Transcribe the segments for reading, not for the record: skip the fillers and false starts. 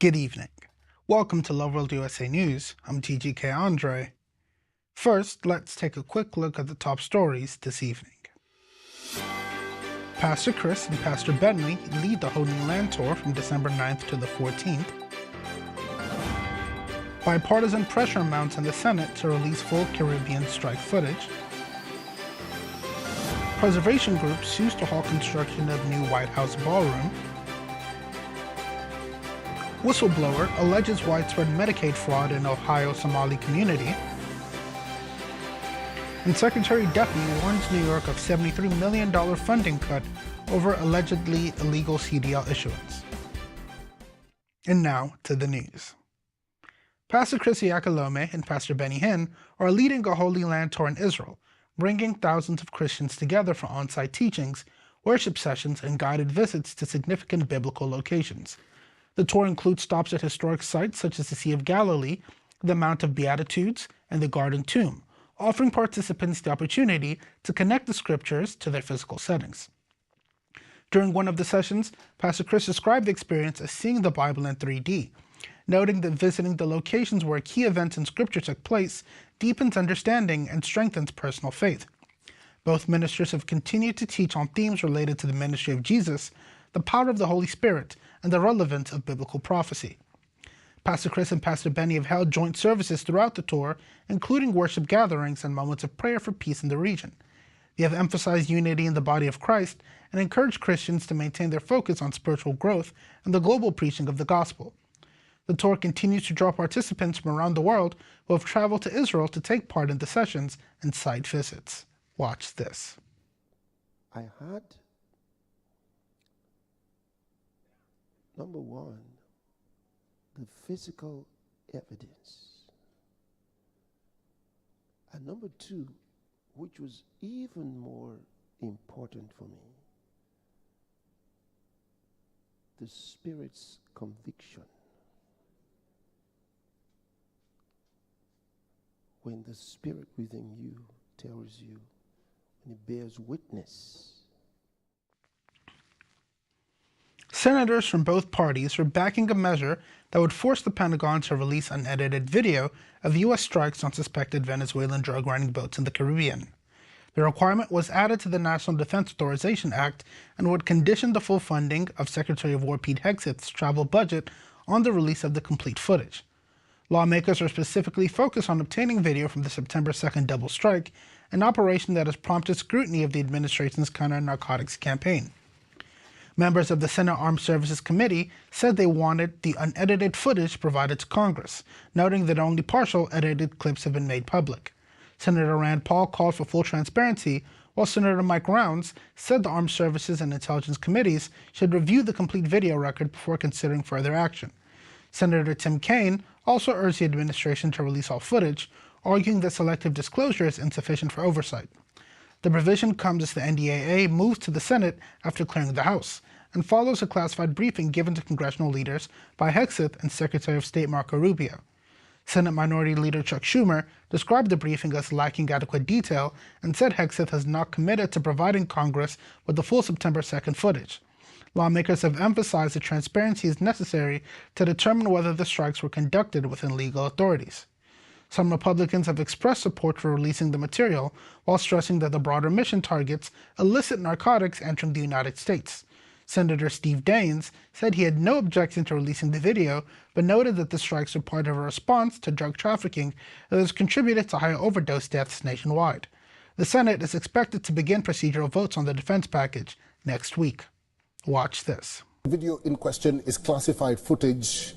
Good evening. Welcome to Loveworld USA News. I'm TGK Andre. First, let's take a quick look at the top stories this evening. Pastor Chris and Pastor Bentley lead the Holy Land Tour from December 9th to the 14th. Bipartisan pressure mounts in the Senate to release full Caribbean strike footage. Preservation group sues to halt construction of new White House ballroom. Whistleblower alleges widespread Medicaid fraud in Ohio Somali community. And Secretary Duffy warns New York of $73 million funding cut over allegedly illegal CDL issuance. And now to the news. Pastor Chris Yakalome and Pastor Benny Hinn are leading a Holy Land tour in Israel, bringing thousands of Christians together for on-site teachings, worship sessions, and guided visits to significant biblical locations. The tour includes stops at historic sites such as the Sea of Galilee, the Mount of Beatitudes, and the Garden Tomb, offering participants the opportunity to connect the scriptures to their physical settings. During one of the sessions, Pastor Chris described the experience as seeing the Bible in 3D, noting that visiting the locations where key events in Scripture took place deepens understanding and strengthens personal faith. Both ministers have continued to teach on themes related to the ministry of Jesus, the power of the Holy Spirit, and the relevance of biblical prophecy. Pastor Chris and Pastor Benny have held joint services throughout the tour, including worship gatherings and moments of prayer for peace in the region. They have emphasized unity in the body of Christ and encouraged Christians to maintain their focus on spiritual growth and the global preaching of the gospel. The tour continues to draw participants from around the world who have traveled to Israel to take part in the sessions and site visits. Watch this. I had, number one, the physical evidence. And number two, which was even more important for me, the Spirit's conviction. When the Spirit within you tells you, and it bears witness. Senators from both parties are backing a measure that would force the Pentagon to release unedited video of U.S. strikes on suspected Venezuelan drug-running boats in the Caribbean. The requirement was added to the National Defense Authorization Act and would condition the full funding of Secretary of War Pete Hegseth's travel budget on the release of the complete footage. Lawmakers are specifically focused on obtaining video from the September 2nd double strike, an operation that has prompted scrutiny of the administration's counter-narcotics campaign. Members of the Senate Armed Services Committee said they wanted the unedited footage provided to Congress, noting that only partial edited clips have been made public. Senator Rand Paul called for full transparency, while Senator Mike Rounds said the Armed Services and Intelligence Committees should review the complete video record before considering further action. Senator Tim Kaine also urged the administration to release all footage, arguing that selective disclosure is insufficient for oversight. The provision comes as the NDAA moves to the Senate after clearing the House, and follows a classified briefing given to congressional leaders by Hegseth and Secretary of State Marco Rubio. Senate Minority Leader Chuck Schumer described the briefing as lacking adequate detail and said Hegseth has not committed to providing Congress with the full September 2nd footage. Lawmakers have emphasized that transparency is necessary to determine whether the strikes were conducted within legal authorities. Some Republicans have expressed support for releasing the material, while stressing that the broader mission targets illicit narcotics entering the United States. Senator Steve Daines said he had no objection to releasing the video, but noted that the strikes are part of a response to drug trafficking that has contributed to higher overdose deaths nationwide. The Senate is expected to begin procedural votes on the defense package next week. Watch this. The video in question is classified footage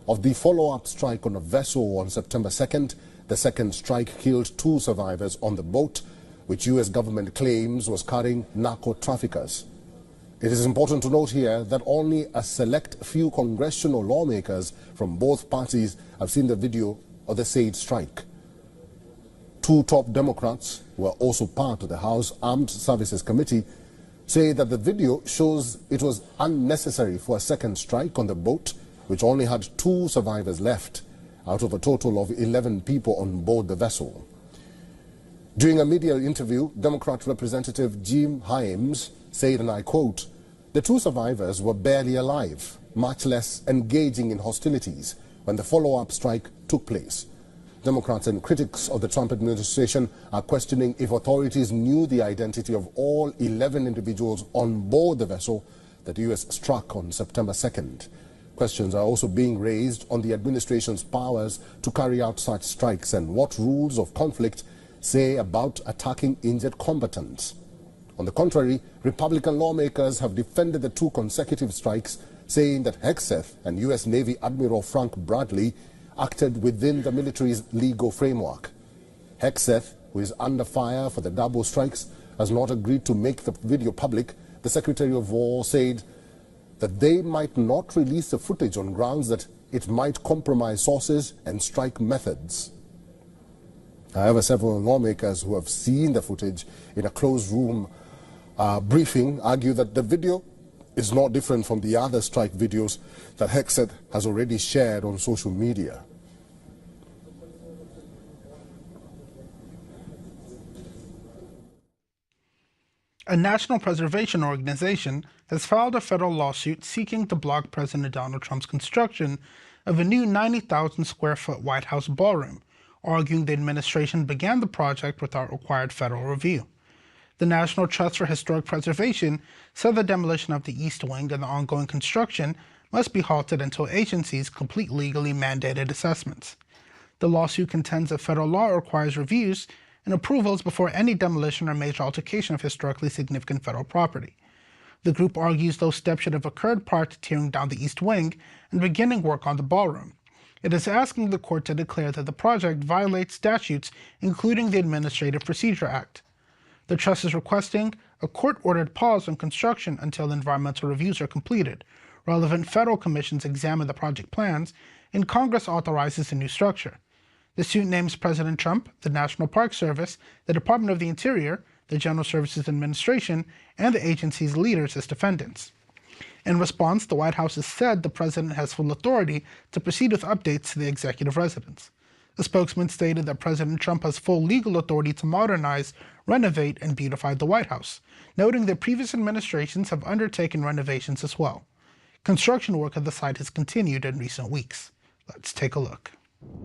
of the follow-up strike on a vessel on September 2nd. The second strike killed 2 survivors on the boat, which U.S. government claims was carrying narco-traffickers. It is important to note here that only a select few congressional lawmakers from both parties have seen the video of the said strike. 2 top Democrats, who are also part of the House Armed Services Committee, say that the video shows it was unnecessary for a second strike on the boat, which only had 2 survivors left out of a total of 11 people on board the vessel. During a media interview, Democrat Representative Jim Himes said, and I quote, "The 2 survivors were barely alive. much less engaging in hostilities when the follow-up strike took place. Democrats and critics of the Trump administration are questioning if authorities knew the identity of all 11 individuals on board the vessel that the U.S. struck on September 2nd. Questions are also being raised on the administration's powers to carry out such strikes and what rules of conflict say about attacking injured combatants. On the contrary, Republican lawmakers have defended the 2 consecutive strikes, saying that Hegseth and U.S. Navy Admiral Frank Bradley acted within the military's legal framework. Hegseth, who is under fire for the double strikes, has not agreed to make the video public. The Secretary of War said that they might not release the footage on grounds that it might compromise sources and strike methods. However, several lawmakers who have seen the footage in a closed room briefing argue that the video is not different from the other strike videos that Hegseth has already shared on social media. A national preservation organization has filed a federal lawsuit seeking to block President Donald Trump's construction of a new 90,000 square foot White House ballroom, arguing the administration began the project without required federal review. The National Trust for Historic Preservation said the demolition of the East Wing and the ongoing construction must be halted until agencies complete legally mandated assessments. The lawsuit contends that federal law requires reviews and approvals before any demolition or major altercation of historically significant federal property. The group argues those steps should have occurred prior to tearing down the East Wing and beginning work on the ballroom. It is asking the court to declare that the project violates statutes, including the Administrative Procedure Act. The trust is requesting a court-ordered pause on construction until environmental reviews are completed, relevant federal commissions examine the project plans, and Congress authorizes a new structure. The suit names President Trump, the National Park Service, the Department of the Interior, the General Services Administration, and the agency's leaders as defendants. In response, the White House has said the president has full authority to proceed with updates to the executive residence. A spokesman stated that President Trump has full legal authority to modernize, renovate, and beautify the White House, noting that previous administrations have undertaken renovations as well. Construction work at the site has continued in recent weeks. Let's take a look.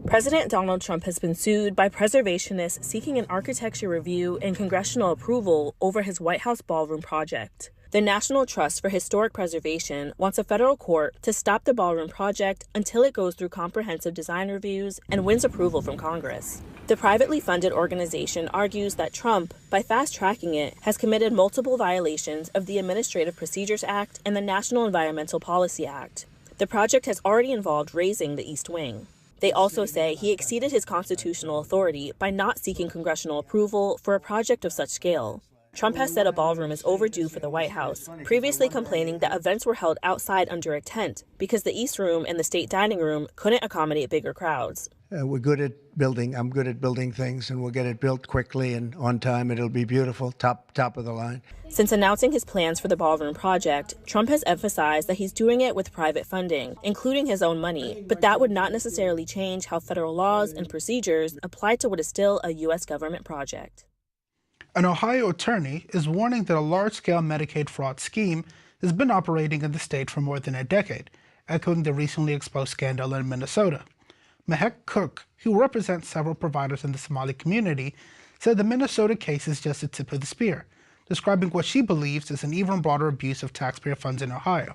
President Donald Trump has been sued by preservationists seeking an architecture review and congressional approval over his White House ballroom project. The National Trust for Historic Preservation wants a federal court to stop the ballroom project until it goes through comprehensive design reviews and wins approval from Congress. The privately funded organization argues that Trump, by fast-tracking it, has committed multiple violations of the Administrative Procedures Act and the National Environmental Policy Act. The project has already involved raising the East Wing. They also say he exceeded his constitutional authority by not seeking congressional approval for a project of such scale. Trump has said a ballroom is overdue for the White House, previously complaining that events were held outside under a tent because the East Room and the State Dining Room couldn't accommodate bigger crowds. We're good at building. I'm good at building things, and we'll get it built quickly and on time. It'll be beautiful, top of the line. Since announcing his plans for the ballroom project, Trump has emphasized that he's doing it with private funding, including his own money, but that would not necessarily change how federal laws and procedures apply to what is still a U.S. government project. An Ohio attorney is warning that a large-scale Medicaid fraud scheme has been operating in the state for more than a decade, echoing the recently exposed scandal in Minnesota. Mehek Cook, who represents several providers in the Somali community, said the Minnesota case is just the tip of the spear, describing what she believes is an even broader abuse of taxpayer funds in Ohio.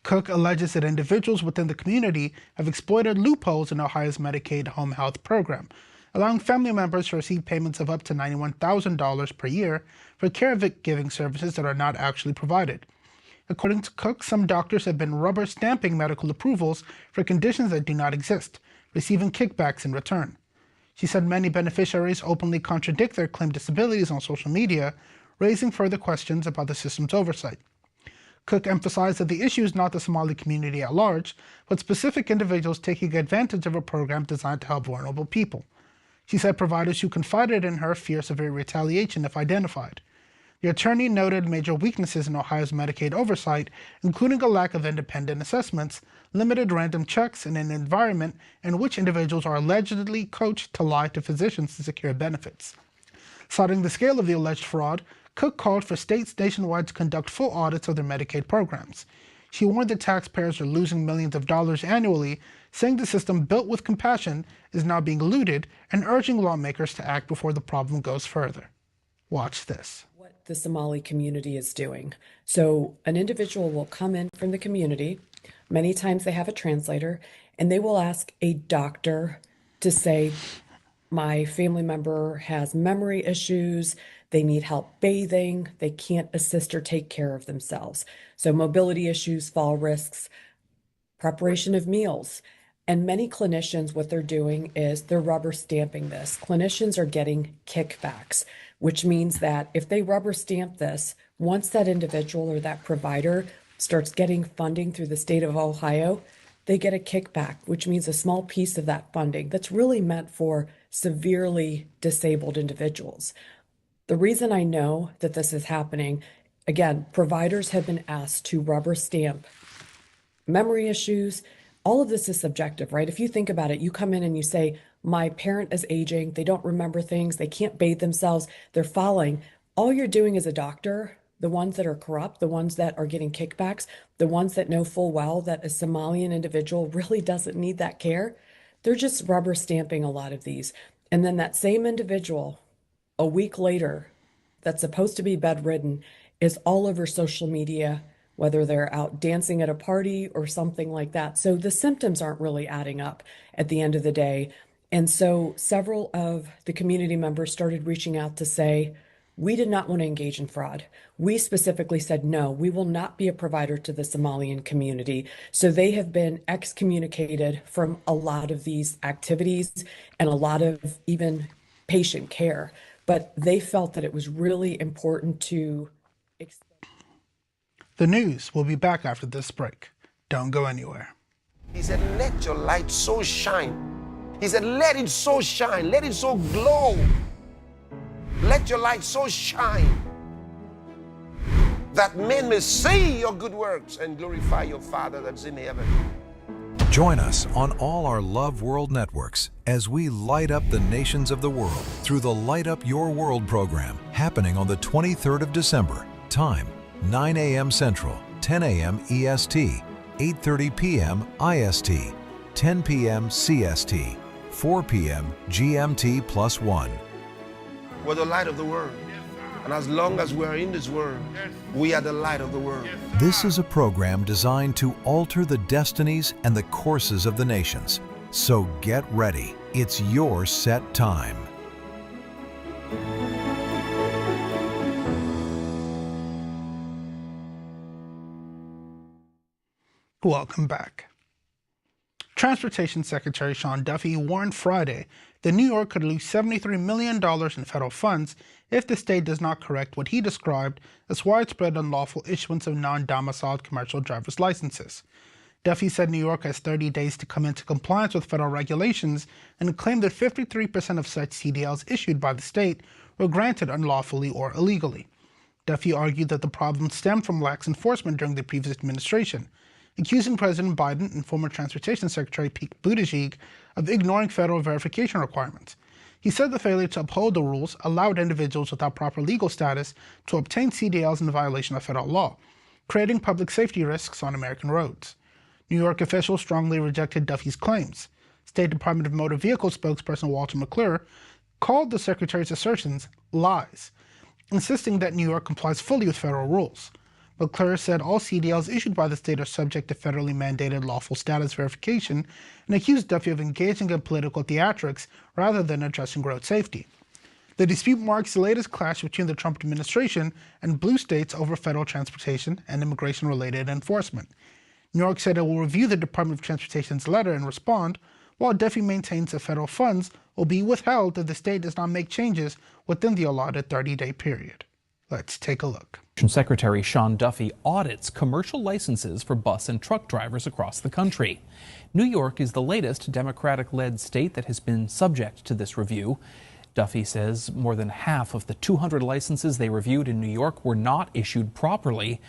Cook alleges that individuals within the community have exploited loopholes in Ohio's Medicaid home health program, allowing family members to receive payments of up to $91,000 per year for caregiving services that are not actually provided. According to Cook, some doctors have been rubber stamping medical approvals for conditions that do not exist, receiving kickbacks in return. She said many beneficiaries openly contradict their claimed disabilities on social media, raising further questions about the system's oversight. Cook emphasized that the issue is not the Somali community at large, but specific individuals taking advantage of a program designed to help vulnerable people. She said providers who confided in her fear severe retaliation if identified. The attorney noted major weaknesses in Ohio's Medicaid oversight, including a lack of independent assessments, limited random checks, and an environment in which individuals are allegedly coached to lie to physicians to secure benefits. Citing the scale of the alleged fraud, Cook called for states nationwide to conduct full audits of their Medicaid programs. She warned that taxpayers are losing millions of dollars annually, saying the system built with compassion is now being looted, and urging lawmakers to act before the problem goes further. Watch this. What the Somali community is doing. So an individual will come in from the community. Many times they have a translator, and they will ask a doctor to say, my family member has memory issues, they need help bathing, they can't assist or take care of themselves. So mobility issues, fall risks, preparation of meals. And many clinicians, what they're doing is they're rubber stamping this. Clinicians are getting kickbacks, which means that if they rubber stamp this, once that individual or that provider starts getting funding through the state of Ohio, they get a kickback, which means a small piece of that funding that's really meant for severely disabled individuals. The reason I know that this is happening, again, providers have been asked to rubber stamp memory issues. All of this is subjective, right? If you think about it, you come in and you say, my parent is aging, they don't remember things, they can't bathe themselves, they're falling. All you're doing as a doctor, the ones that are corrupt, the ones that are getting kickbacks, the ones that know full well that a Somalian individual really doesn't need that care, they're just rubber stamping a lot of these. And then that same individual, a week later, that's supposed to be bedridden, is all over social media, whether they're out dancing at a party or something like that. So the symptoms aren't really adding up at the end of the day. And so several of the community members started reaching out to say, we did not want to engage in fraud. We specifically said, no, we will not be a provider to the Somalian community. So they have been excommunicated from a lot of these activities and a lot of even patient care. But they felt that it was really important to extend. The news will be back after this break. Don't go anywhere. He said, let your light so shine. He said, let it so shine, let it so glow. Let your light so shine that men may see your good works and glorify your Father that's in heaven. Join us on all our Loveworld networks as we light up the nations of the world through the Light Up Your World program happening on the 23rd of December. Time, 9 a.m. Central, 10 a.m. EST, 8:30 p.m. IST, 10 p.m. CST, 4 p.m. GMT +1. We're the light of the world. And as long as we're in this world, we are the light of the world. This is a program designed to alter the destinies and the courses of the nations. So get ready. It's your set time. Welcome back. Transportation Secretary Sean Duffy warned Friday that New York could lose $73 million in federal funds if the state does not correct what he described as widespread unlawful issuance of non-domiciled commercial driver's licenses. Duffy said New York has 30 days to come into compliance with federal regulations and claimed that 53% of such CDLs issued by the state were granted unlawfully or illegally. Duffy argued that the problem stemmed from lax enforcement during the previous administration, accusing President Biden and former Transportation Secretary Pete Buttigieg of ignoring federal verification requirements. He said the failure to uphold the rules allowed individuals without proper legal status to obtain CDLs in violation of federal law, creating public safety risks on American roads. New York officials strongly rejected Duffy's claims. State Department of Motor Vehicle spokesperson Walter McClure called the Secretary's assertions lies, insisting that New York complies fully with federal rules. McClure said all CDLs issued by the state are subject to federally mandated lawful status verification and accused Duffy of engaging in political theatrics rather than addressing road safety. The dispute marks the latest clash between the Trump administration and blue states over federal transportation and immigration-related enforcement. New York said it will review the Department of Transportation's letter and respond, while Duffy maintains that federal funds will be withheld if the state does not make changes within the allotted 30-day period. Let's take a look. Secretary Sean Duffy audits commercial licenses for bus and truck drivers across the country. New York is the latest Democratic-led state that has been subject to this review. Duffy says more than half of the 200 licenses they reviewed in New York were not issued properly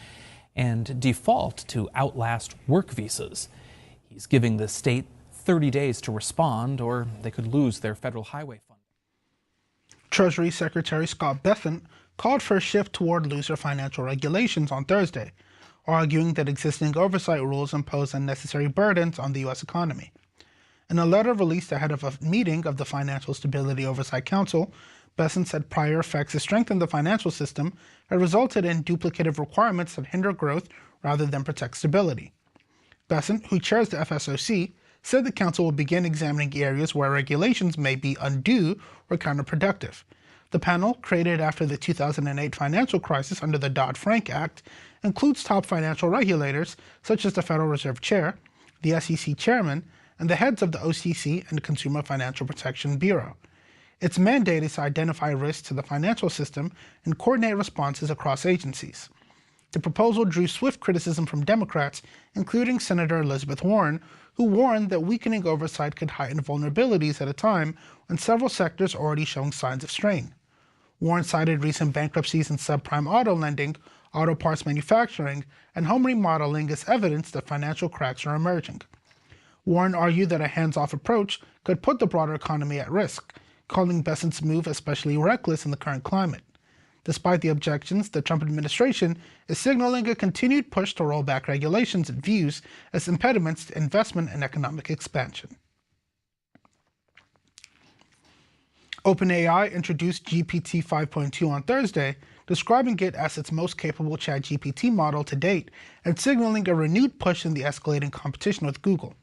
and default to outlast work visas. He's giving the state 30 days to respond, or they could lose their federal highway fund. Treasury Secretary Scott Bessent called for a shift toward looser financial regulations on Thursday, arguing that existing oversight rules impose unnecessary burdens on the U.S. economy. In a letter released ahead of a meeting of the Financial Stability Oversight Council, Bessent said prior effects to strengthen the financial system had resulted in duplicative requirements that hinder growth rather than protect stability. Bessent, who chairs the FSOC, said the council will begin examining areas where regulations may be undue or counterproductive. The panel, created after the 2008 financial crisis under the Dodd-Frank Act, includes top financial regulators such as the Federal Reserve Chair, the SEC Chairman, and the heads of the OCC and Consumer Financial Protection Bureau. Its mandate is to identify risks to the financial system and coordinate responses across agencies. The proposal drew swift criticism from Democrats, including Senator Elizabeth Warren, who warned that weakening oversight could heighten vulnerabilities at a time when several sectors are already showing signs of strain. Warren cited recent bankruptcies in subprime auto lending, auto parts manufacturing, and home remodeling as evidence that financial cracks are emerging. Warren argued that a hands-off approach could put the broader economy at risk, calling Bessent's move especially reckless in the current climate. Despite the objections, the Trump administration is signaling a continued push to roll back regulations it views as impediments to investment and economic expansion. OpenAI introduced GPT 5.2 on Thursday, describing it as its most capable ChatGPT model to date and signaling a renewed push in the escalating competition with Google.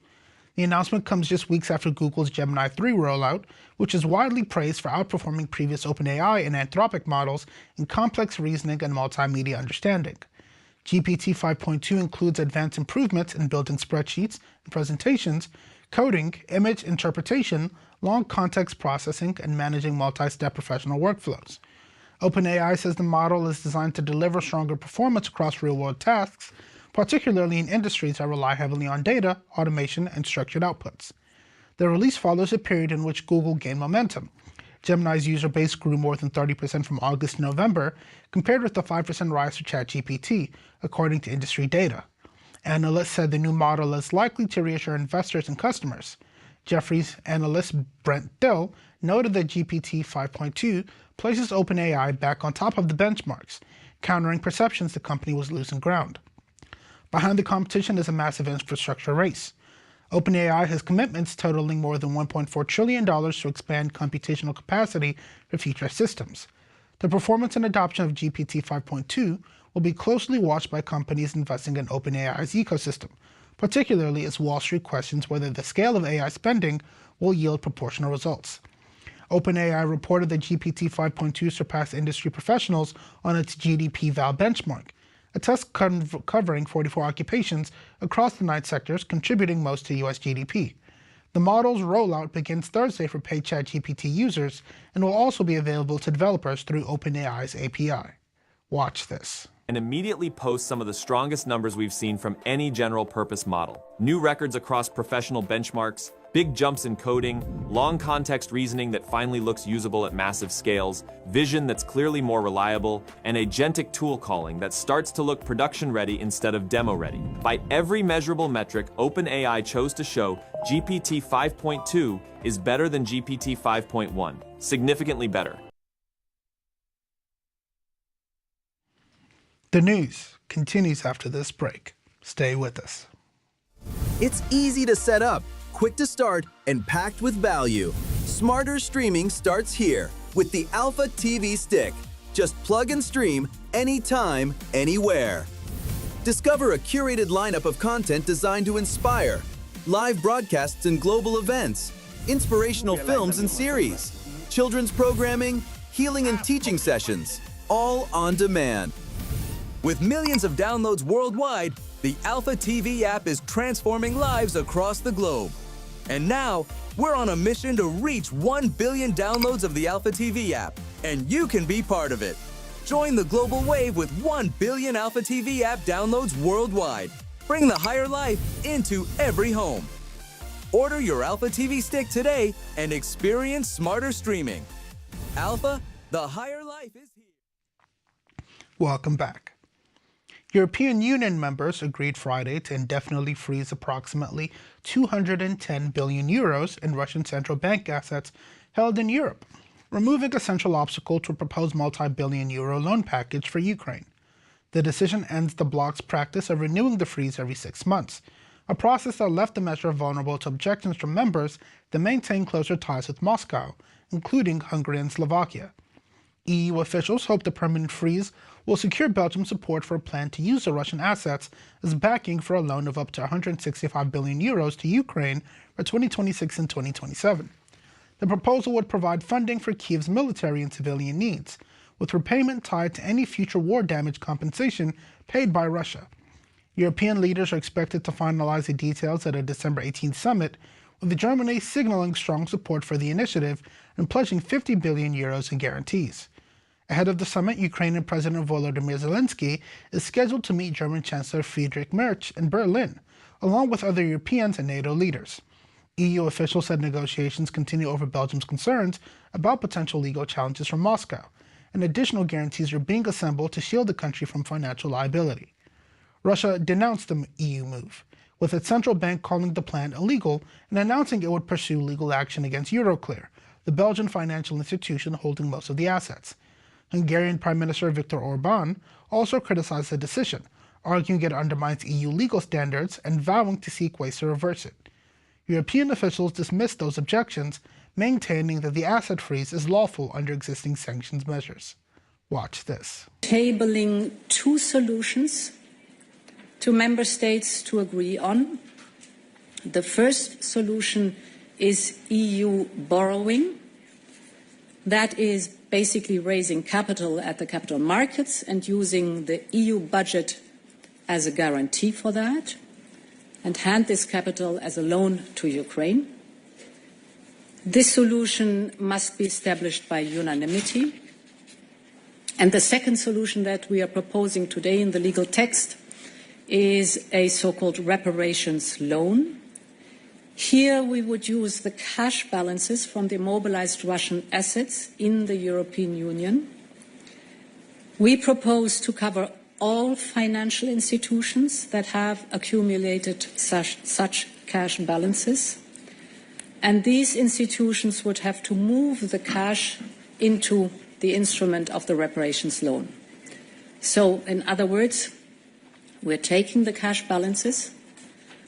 The announcement comes just weeks after Google's Gemini 3 rollout, which is widely praised for outperforming previous OpenAI and Anthropic models in complex reasoning and multimedia understanding. GPT 5.2 includes advanced improvements in building spreadsheets and presentations, coding, image interpretation, long context processing, and managing multi-step professional workflows. OpenAI says the model is designed to deliver stronger performance across real-world tasks, particularly in industries that rely heavily on data, automation, and structured outputs. The release follows a period in which Google gained momentum. Gemini's user base grew more than 30% from August to November, compared with the 5% rise for ChatGPT, according to industry data. Analysts said the new model is likely to reassure investors and customers. Jefferies analyst Brent Thill noted that GPT 5.2 places OpenAI back on top of the benchmarks, countering perceptions the company was losing ground. Behind the competition is a massive infrastructure race. OpenAI has commitments totaling more than $1.4 trillion to expand computational capacity for future systems. The performance and adoption of GPT 5.2 will be closely watched by companies investing in OpenAI's ecosystem, particularly as Wall Street questions whether the scale of AI spending will yield proportional results. OpenAI reported that GPT 5.2 surpassed industry professionals on its GDP val benchmark, a test covering 44 occupations across the 9 sectors contributing most to U.S. GDP. The model's rollout begins Thursday for paid ChatGPT users and will also be available to developers through OpenAI's API. Watch this. And immediately post some of the strongest numbers we've seen from any general-purpose model. New records across professional benchmarks, big jumps in coding, long context reasoning that finally looks usable at massive scales, vision that's clearly more reliable, and agentic tool calling that starts to look production-ready instead of demo-ready. By every measurable metric, OpenAI chose to show GPT 5.2 is better than GPT 5.1, significantly better. The news continues after this break. Stay with us. It's easy to set up, quick to start, and packed with value. Smarter streaming starts here with the Alpha TV Stick. Just plug and stream anytime, anywhere. Discover a curated lineup of content designed to inspire, live broadcasts and global events, inspirational films and series, children's programming, healing and teaching sessions, all on demand. With millions of downloads worldwide, the Alpha TV app is transforming lives across the globe. And now, we're on a mission to reach 1 billion downloads of the Alpha TV app, and you can be part of it. Join the global wave with 1 billion Alpha TV app downloads worldwide. Bring the higher life into every home. Order your Alpha TV Stick today and experience smarter streaming. Alpha, the higher life is here. Welcome back. European Union members agreed Friday to indefinitely freeze approximately 210 billion euros in Russian central bank assets held in Europe, removing a central obstacle to a proposed multi-billion euro loan package for Ukraine. The decision ends the bloc's practice of renewing the freeze every 6 months, a process that left the measure vulnerable to objections from members that maintain closer ties with Moscow, including Hungary and Slovakia. EU officials hope the permanent freeze will secure Belgium's support for a plan to use the Russian assets as backing for a loan of up to 165 billion euros to Ukraine for 2026 and 2027. The proposal would provide funding for Kiev's military and civilian needs, with repayment tied to any future war damage compensation paid by Russia. European leaders are expected to finalize the details at a December 18th summit, with Germany signaling strong support for the initiative and pledging 50 billion euros in guarantees. Ahead of the summit, Ukrainian President Volodymyr Zelensky is scheduled to meet German Chancellor Friedrich Merz in Berlin, along with other Europeans and NATO leaders. EU officials said negotiations continue over Belgium's concerns about potential legal challenges from Moscow, and additional guarantees are being assembled to shield the country from financial liability. Russia denounced the EU move, with its central bank calling the plan illegal and announcing it would pursue legal action against Euroclear, the Belgian financial institution holding most of the assets. Hungarian Prime Minister Viktor Orbán also criticized the decision, arguing it undermines EU legal standards and vowing to seek ways to reverse it. European officials dismissed those objections, maintaining that the asset freeze is lawful under existing sanctions measures. Watch this. Tabling two solutions to member states to agree on. The first solution is EU borrowing. That is basically raising capital at the capital markets and using the EU budget as a guarantee for that, and hand this capital as a loan to Ukraine. This solution must be established by unanimity. And the second solution that we are proposing today in the legal text is a so-called reparations loan. Here we would use the cash balances from the immobilized Russian assets in the European Union. We propose to cover all financial institutions that have accumulated such cash balances. And these institutions would have to move the cash into the instrument of the reparations loan. So, in other words, we're taking the cash balances,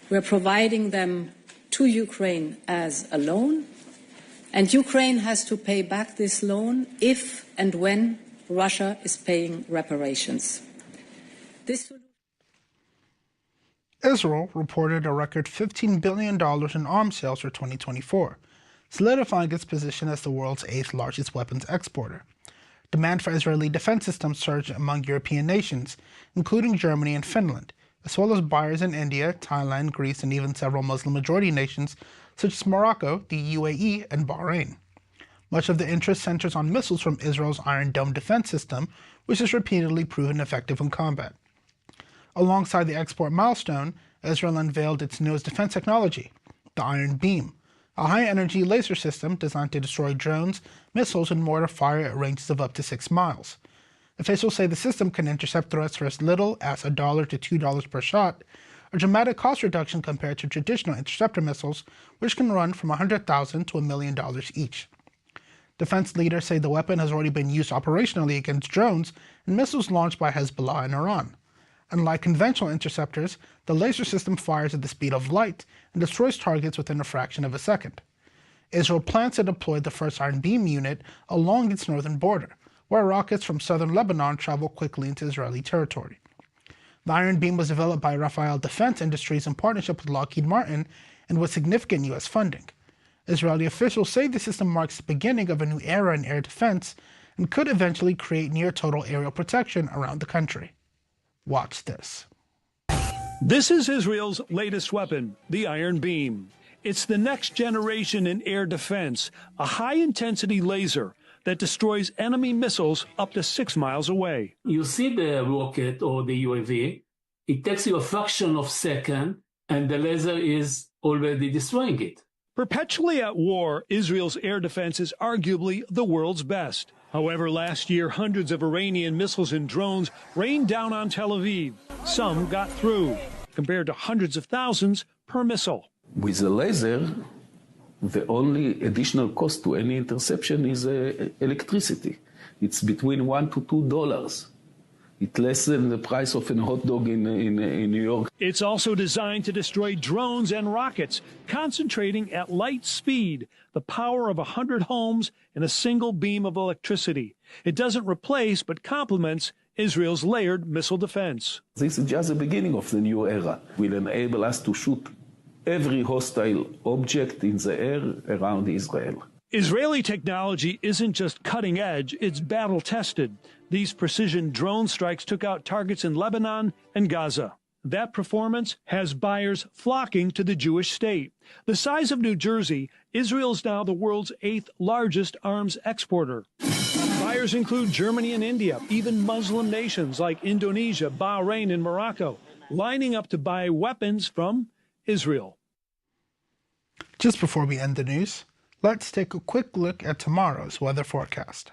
we're providing them to Ukraine as a loan, and Ukraine has to pay back this loan if and when Russia is paying reparations. Israel reported a record $15 billion in arms sales for 2024, solidifying its position as the world's 8th largest weapons exporter. Demand for Israeli defense systems surged among European nations, including Germany and Finland, as well as buyers in India, Thailand, Greece, and even several Muslim-majority nations such as Morocco, the UAE, and Bahrain. Much of the interest centers on missiles from Israel's Iron Dome defense system, which has repeatedly proven effective in combat. Alongside the export milestone, Israel unveiled its newest defense technology, the Iron Beam, a high-energy laser system designed to destroy drones, missiles, and mortar fire at ranges of up to 6 miles. Officials say the system can intercept threats for as little as $1 to $2 per shot, a dramatic cost reduction compared to traditional interceptor missiles, which can run from $100,000 to $1 million each. Defense leaders say the weapon has already been used operationally against drones and missiles launched by Hezbollah and Iran. Unlike conventional interceptors, the laser system fires at the speed of light and destroys targets within a fraction of a second. Israel plans to deploy the first Iron Beam unit along its northern border, where rockets from southern Lebanon travel quickly into Israeli territory. The Iron Beam was developed by Rafael Defense Industries in partnership with Lockheed Martin and with significant U.S. funding. Israeli officials say the system marks the beginning of a new era in air defense and could eventually create near-total aerial protection around the country. Watch this. This is Israel's latest weapon, the Iron Beam. It's the next generation in air defense, a high-intensity laser that destroys enemy missiles up to 6 miles away. You see the rocket or the UAV, it takes you a fraction of a second, and the laser is already destroying it. Perpetually at war, Israel's air defense is arguably the world's best. However, last year, hundreds of Iranian missiles and drones rained down on Tel Aviv. Some got through, compared to hundreds of thousands per missile. With the laser, the only additional cost to any interception is electricity. It's between $1 to $2. It's less than the price of a hot dog in New York. It's also designed to destroy drones and rockets, concentrating at light speed, the power of 100 homes in a single beam of electricity. It doesn't replace, but complements Israel's layered missile defense. This is just the beginning of the new era. It will enable us to shoot every hostile object in the air around Israel. Israeli technology isn't just cutting edge, it's battle tested. These precision drone strikes took out targets in Lebanon and Gaza. That performance has buyers flocking to the Jewish state. The size of New Jersey, Israel's now the world's 8th largest arms exporter. Buyers include Germany and India, even Muslim nations like Indonesia, Bahrain, and Morocco, lining up to buy weapons from Israel. Just before we end the news, let's take a quick look at tomorrow's weather forecast.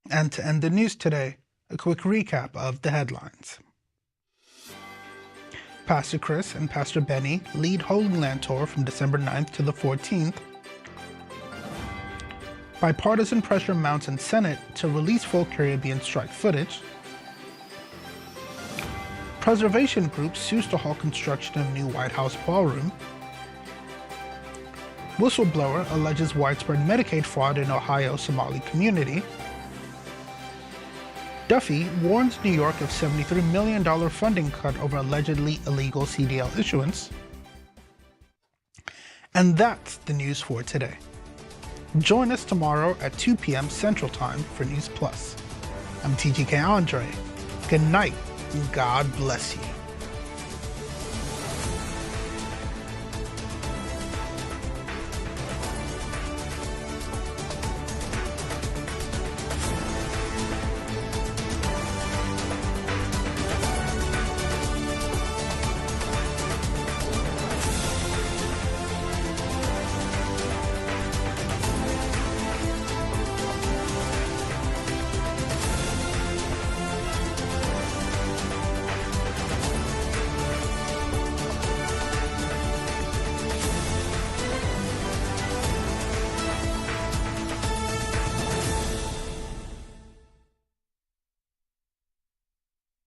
And to end the news today, a quick recap of the headlines. Pastor Chris and Pastor Benny lead Holy Land Tour from December 9th to the 14th. Bipartisan pressure mounts in Senate to release full Caribbean strike footage. Preservation group sues to halt construction of new White House ballroom. Whistleblower alleges widespread Medicaid fraud in Ohio Somali community. Duffy warns New York of $73 million funding cut over allegedly illegal CDL issuance. And that's the news for today. Join us tomorrow at 2 p.m. Central Time for News Plus. I'm TGK Andre. Good night, and God bless you.